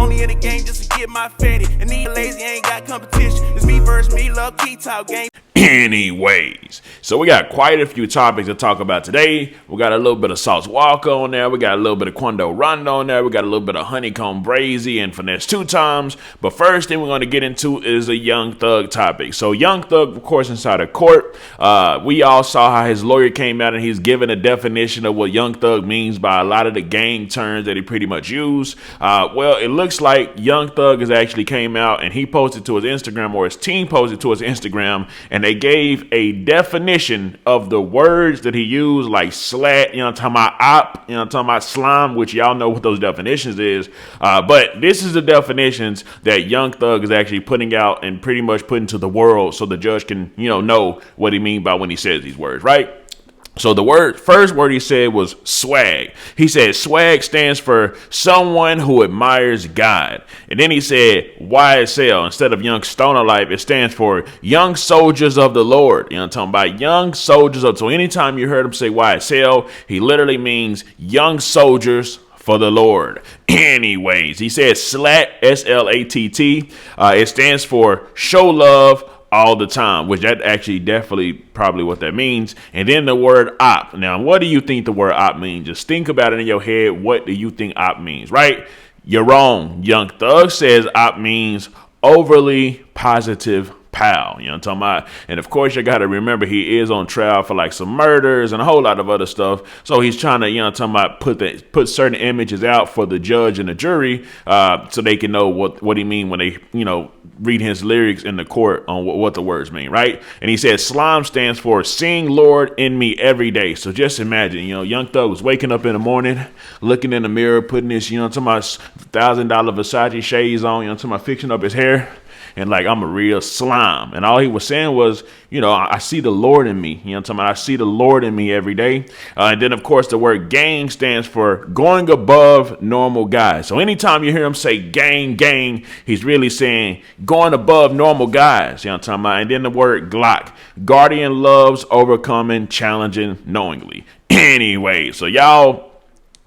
Only in the game just to get my fatty. And these lazy ain't got competition. It's me versus me, love key talk game. Anyways, so we got quite a few topics to talk about today. We got a little bit of Sauce Walka on there. We got a little bit of Quando Rondo on there. We got a little bit of HoneyKomb Brazy and Finesse2tymes. But first thing we're going to get into is a Young Thug topic. So Young Thug, of course, inside of court, we all saw how his lawyer came out and he's given a definition of what Young Thug means by a lot of the gang terms that he pretty much used. Well, it looks like Young Thug has actually came out and he posted to his Instagram, or his team posted to his Instagram, and they gave a definition of the words that he used, like slat, I'm talking about op, I'm talking about slime, which y'all know what those definitions is. But this is the definitions that Young Thug is actually putting out and pretty much putting to the world so the judge can, know what he means by when he says these words, right? So the first word he said was swag. He said swag stands for someone who admires God. And then he said YSL. Instead of Young Stoner Life, it stands for Young Soldiers of the Lord. You know what I'm talking about? Young Soldiers of. So anytime you heard him say YSL, he literally means Young Soldiers for the Lord. Anyways, he said SLAT, SLATT. It stands for show love all the time, which that actually definitely probably what that means. And then the word op. Now, what do you think the word op means? Just think about it in your head. What do you think op means, right? You're wrong. Young Thug says op means overly positive pal. You know what I'm talking about? And of course, you got to remember he is on trial for like some murders and a whole lot of other stuff. So he's trying to, talking about put certain images out for the judge and the jury so they can know what he mean when they, read his lyrics in the court on what the words mean, right? And he said slime stands for sing Lord in me every day. So just imagine, Young Thug was waking up in the morning, looking in the mirror, putting this, talking about $1,000 Versace shades on, talking about fixing up his hair. And like, I'm a real slime. And all he was saying was, I see the Lord in me. You know what I'm talking about? I see the Lord in me every day. And then, of course, the word gang stands for going above normal guys. So anytime you hear him say gang, he's really saying going above normal guys. You know what I'm talking about? And then the word Glock. Guardian loves overcoming, challenging knowingly. Anyway, so y'all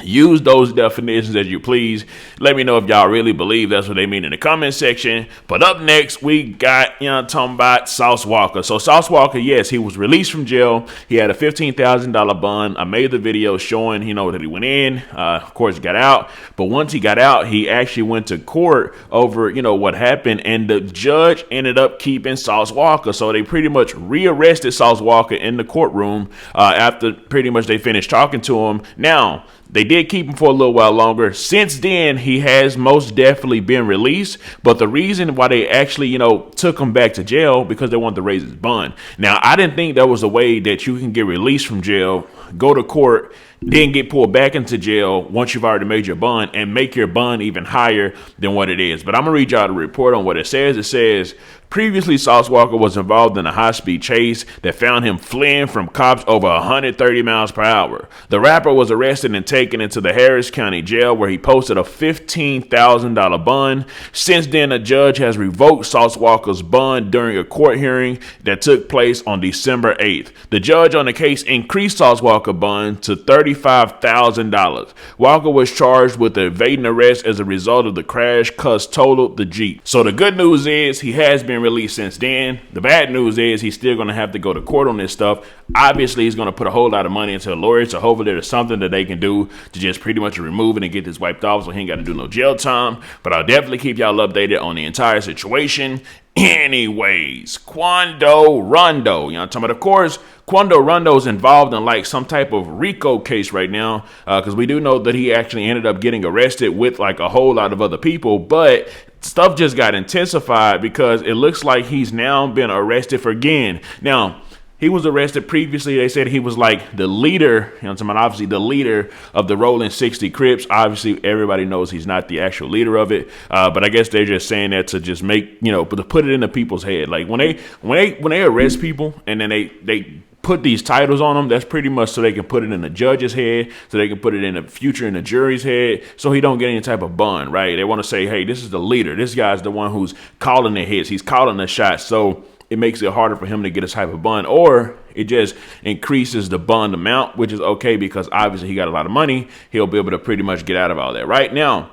use those definitions as you please. Let me know if y'all really believe that's what they mean in the comment section. But up next, we got, talking about Sauce Walka. So Sauce Walka, yes, he was released from jail. He had a $15,000 bond. I made the video showing, that he went in. Of course, he got out. But once he got out, he actually went to court over, what happened. And the judge ended up keeping Sauce Walka. So they pretty much rearrested Sauce Walka in the courtroom after pretty much they finished talking to him. Now, they did keep him for a little while longer. Since then, he has most definitely been released. But the reason why they actually, took him back to jail because they wanted to raise his bond. Now, I didn't think there was a way that you can get released from jail, go to court, then get pulled back into jail once you've already made your bond and make your bond even higher than what it is. But I'm going to read y'all the report on what it says. It says, previously, Sauce Walka was involved in a high-speed chase that found him fleeing from cops over 130 miles per hour. The rapper was arrested and taken into the Harris County Jail, where he posted a $15,000 bond. Since then, a judge has revoked Sauce Walka's bond during a court hearing that took place on December 8th. The judge on the case increased Sauce Walka's bond to $35,000. Walka was charged with evading arrest as a result of the crash cuz totaled the Jeep. So the good news is he has been released since then. The bad news is he's still going to have to go to court on this stuff. Obviously, he's going to put a whole lot of money into the lawyers, so hopefully there's something that they can do to just pretty much remove it and get this wiped off so he ain't got to do no jail time. But I'll definitely keep y'all updated on the entire situation. Anyways, Quando Rondo, I'm talking about, of course, Quando Rondo is involved in like some type of RICO case right now because we do know that he actually ended up getting arrested with like a whole lot of other people, but stuff just got intensified because it looks like he's now been arrested for again. Now, he was arrested previously. They said he was like the leader, obviously the leader of the Rolling 60 Crips. Obviously, everybody knows he's not the actual leader of it. But I guess they're just saying that to just make, but to put it into people's head. Like when they arrest people and then they put these titles on them, that's pretty much so they can put it in the judge's head, so they can put it in the future in the jury's head, so he don't get any type of bond, right? They want to say, hey, this is the leader. This guy's the one who's calling the hits. He's calling the shots. So it makes it harder for him to get a type of bond, or it just increases the bond amount, which is okay because obviously he got a lot of money. He'll be able to pretty much get out of all that. Right now,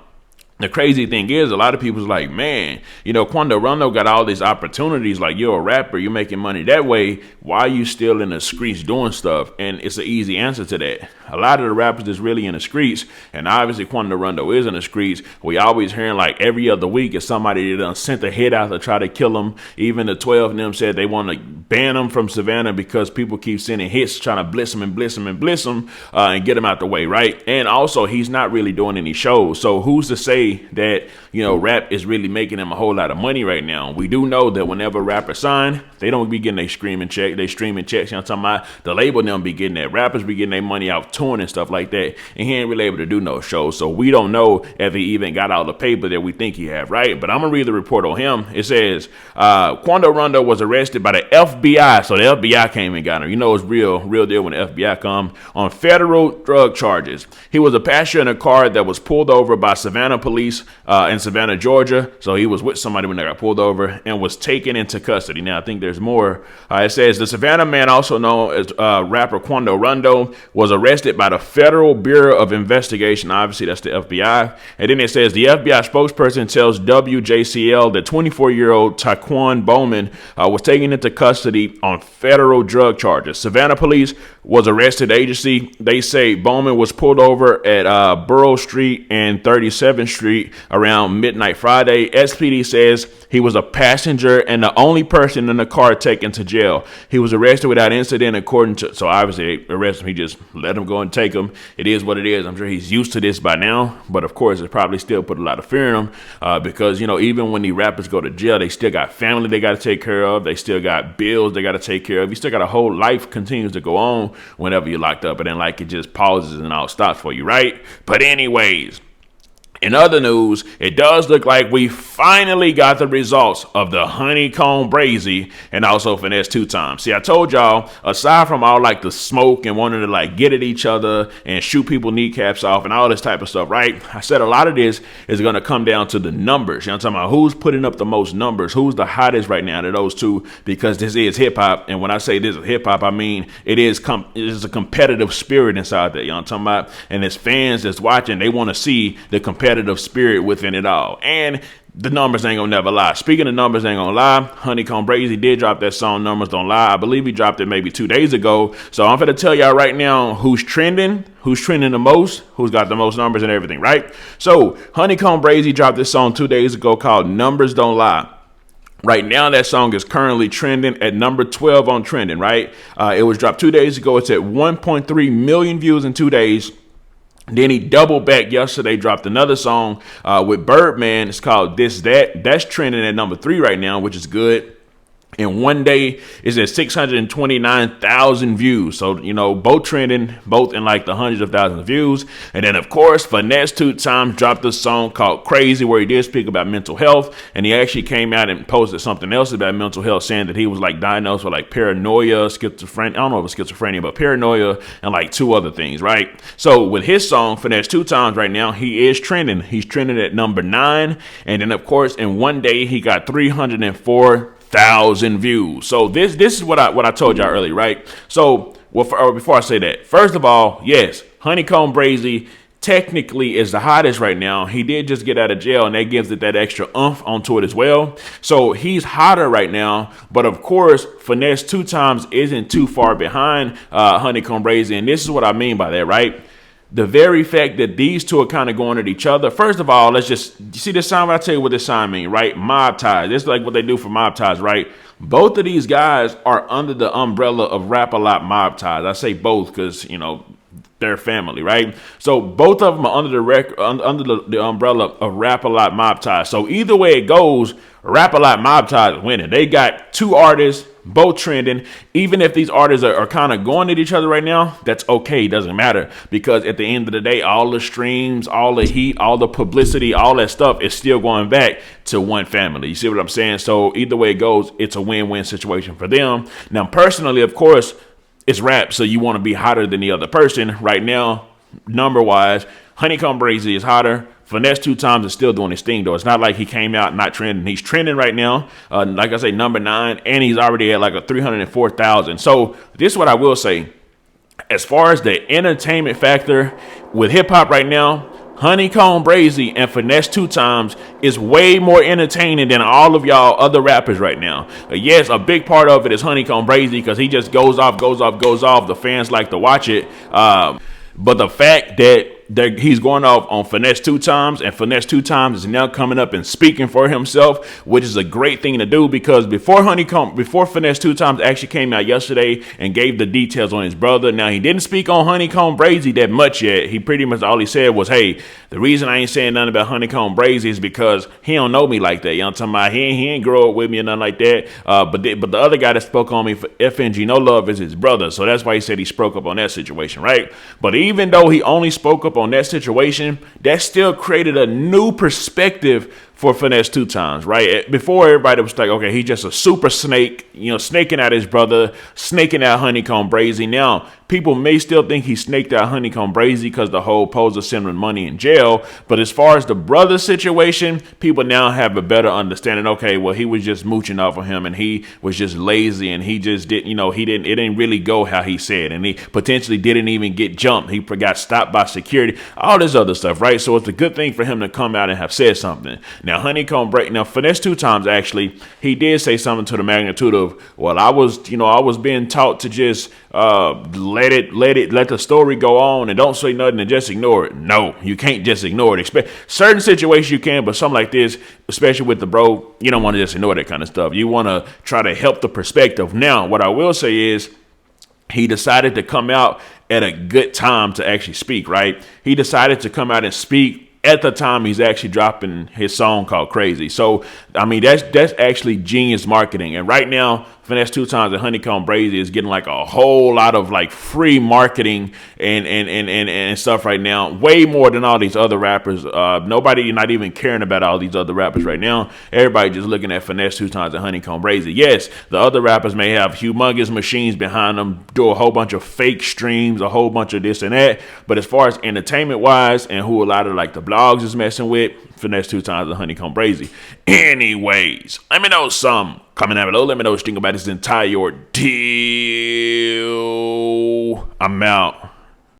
The crazy thing is, a lot of people's like, man, Quando Rondo got all these opportunities. Like, you're a rapper, you're making money that way. Why are you still in the streets doing stuff? And it's an easy answer to that. A lot of the rappers that's really in the streets, and obviously Quando Rondo is in the streets, we always hearing like every other week is somebody that done sent a hit out to try to kill him. Even the 12 of them said they want to ban him from Savannah because people keep sending hits trying to bliss him and get him out the way, right? And also, he's not really doing any shows. So who's to say that rap is really making them a whole lot of money right now? We do know that whenever rappers sign, they don't be getting their streaming checks. I'm talking about the label them be getting that. Rappers be getting their money out touring and stuff like that, and he ain't really able to do no shows. So we don't know if he even got all the paper that we think he have, right? But I'm gonna read the report on him. It says Quando Rondo was arrested by the FBI. So the FBI came and got him. It's real deal when the FBI come on federal drug charges. He was a passenger in a car that was pulled over by Savannah police in Savannah, Georgia. So he was with somebody when they got pulled over and was taken into custody. Now, I think there's more. It says the Savannah man, also known as rapper Quando Rondo, was arrested by the Federal Bureau of Investigation. Obviously, that's the FBI. And then it says the FBI spokesperson tells WJCL that 24-year-old Taquan Bowman was taken into custody on federal drug charges. Savannah police was arrested. Agency, they say Bowman was pulled over at Burrow Street and 37th Street around midnight Friday. SPD says he was a passenger and the only person in the car taken to jail. He was arrested without incident, according to, so obviously they arrested him. He just let him go and take him. It is what it is. I'm sure he's used to this by now, but of course it probably still put a lot of fear in him because, even when these rappers go to jail, they still got family they got to take care of. They still got bills they got to take care of. You still got a whole life continues to go on whenever you're locked up. It ain't like it just pauses and all stops for you, right? But anyways, in other news, it does look like we finally got the results of the HoneyKomb Brazy and also Finesse2tymes. See, I told y'all, aside from all like the smoke and wanting to like get at each other and shoot people kneecaps off and all this type of stuff, right? I said a lot of this is going to come down to the numbers. I'm talking about who's putting up the most numbers, who's the hottest right now to those two, because this is hip hop. And when I say this is hip hop, I mean it is a competitive spirit inside there. I'm talking about, and as fans that's watching, they want to see the competitive spirit within it all. And the numbers ain't gonna never lie. Speaking of numbers ain't gonna lie, HoneyKomb Brazy did drop that song Numbers Don't Lie. I believe he dropped it maybe 2 days ago. So I'm gonna tell y'all right now who's trending the most, who's got the most numbers and everything, right? So HoneyKomb Brazy dropped this song 2 days ago called Numbers Don't Lie. Right now, that song is currently trending at number 12 on trending, right? It was dropped 2 days ago. It's at 1.3 million views in 2 days. Then he doubled back yesterday, dropped another song with Birdman. It's called This That. That's trending at number 3 right now, which is good. And one day is at 629,000 views. So, both trending, both in like the hundreds of thousands of views. And then, of course, Finesse2tymes dropped a song called Crazy, where he did speak about mental health. And he actually came out and posted something else about mental health, saying that he was like diagnosed with like paranoia, schizophrenia. I don't know if it's schizophrenia, but paranoia and like 2 other things, right? So with his song, Finesse2tymes right now, he is trending. He's trending at number 9. And then, of course, in one day, he got 304,000 views. So this is what I told y'all earlier, right? So before I say that, first of all, yes, HoneyKomb Brazy technically is the hottest right now. He did just get out of jail, and that gives it that extra oomph onto it as well. So he's hotter right now. But of course, Finesse2tymes isn't too far behind HoneyKomb Brazy, and this is what I mean by that, right? The very fact that these two are kind of going at each other. First of all, let's just see this sign. I'll tell you what this sign means, right? Mob ties. This is like what they do for mob ties, right? Both of these guys are under the umbrella of Rap-A-Lot mob ties. I say both because, they're family, right? So both of them are under the umbrella of Rap-A-Lot mob ties. So either way it goes, Rap-A-Lot mob ties is winning. They got 2 artists, both trending. Even if these artists are kind of going at each other right now, that's okay. It doesn't matter, because at the end of the day, all the streams, all the heat, all the publicity, all that stuff is still going back to one family. You see what I'm saying? So either way it goes, it's a win-win situation for them. Now, personally, of course, it's rap, so you want to be hotter than the other person. Right now, number-wise, HoneyKomb Brazy is hotter. Finesse2tymes is still doing his thing, though. It's not like he came out not trending. He's trending right now. Like I say, number 9, and he's already at like a 304,000. So this is what I will say. As far as the entertainment factor with hip-hop right now, HoneyKomb Brazy and Finesse2tymes is way more entertaining than all of y'all other rappers right now. Yes, a big part of it is HoneyKomb Brazy because he just goes off. The fans like to watch it. But the fact that he's going off on Finesse2tymes, and Finesse2tymes is now coming up and speaking for himself, which is a great thing to do, because before Finesse2tymes actually came out yesterday and gave the details on his brother, now he didn't speak on HoneyKomb Brazy that much yet. He pretty much all he said was, hey, the reason I ain't saying nothing about HoneyKomb Brazy is because he don't know me like that. You know what I'm talking about? He ain't grow up with me or nothing like that. But the other guy that spoke on me for FNG No Love is his brother, so that's why he said he spoke up on that situation, right? But even though he only spoke up on that situation, that still created a new perspective for Finesse2tymes, right? Before, everybody was like, okay, he's just a super snake, snaking out his brother, snaking out HoneyKomb Brazy. Now, people may still think he snaked out HoneyKomb Brazy because the whole poser sending money in jail. But as far as the brother situation, people now have a better understanding. Okay, well, he was just mooching off of him, and he was just lazy, and he just didn't, it didn't really go how he said, and he potentially didn't even get jumped. He got stopped by security, all this other stuff, right? So it's a good thing for him to come out and have said something. Now, Finesse2tymes, actually, he did say something to the magnitude of, well, I was being taught to just let the story go on and don't say nothing and just ignore it. No, you can't just ignore it. Certain situations you can, but something like this, especially with the bro, you don't want to just ignore that kind of stuff. You want to try to help the perspective. Now, what I will say is, he decided to come out at a good time to actually speak, right? He decided to come out and speak at the time he's actually dropping his song called Crazy. So, I mean, that's actually genius marketing. And right now, Finesse2tymes and HoneyKomb Brazy is getting like a whole lot of like free marketing and stuff right now. Way more than all these other rappers. Nobody not even caring about all these other rappers right now. Everybody just looking at Finesse2tymes and HoneyKomb Brazy. Yes, the other rappers may have humongous machines behind them, do a whole bunch of fake streams, a whole bunch of this and that. But as far as entertainment wise, and who a lot of like the blogs is messing with, Finesse2tymes and HoneyKomb Brazy. Anyways, let me know something. Comment down below. Let me know what you think about this entire ordeal. I'm out.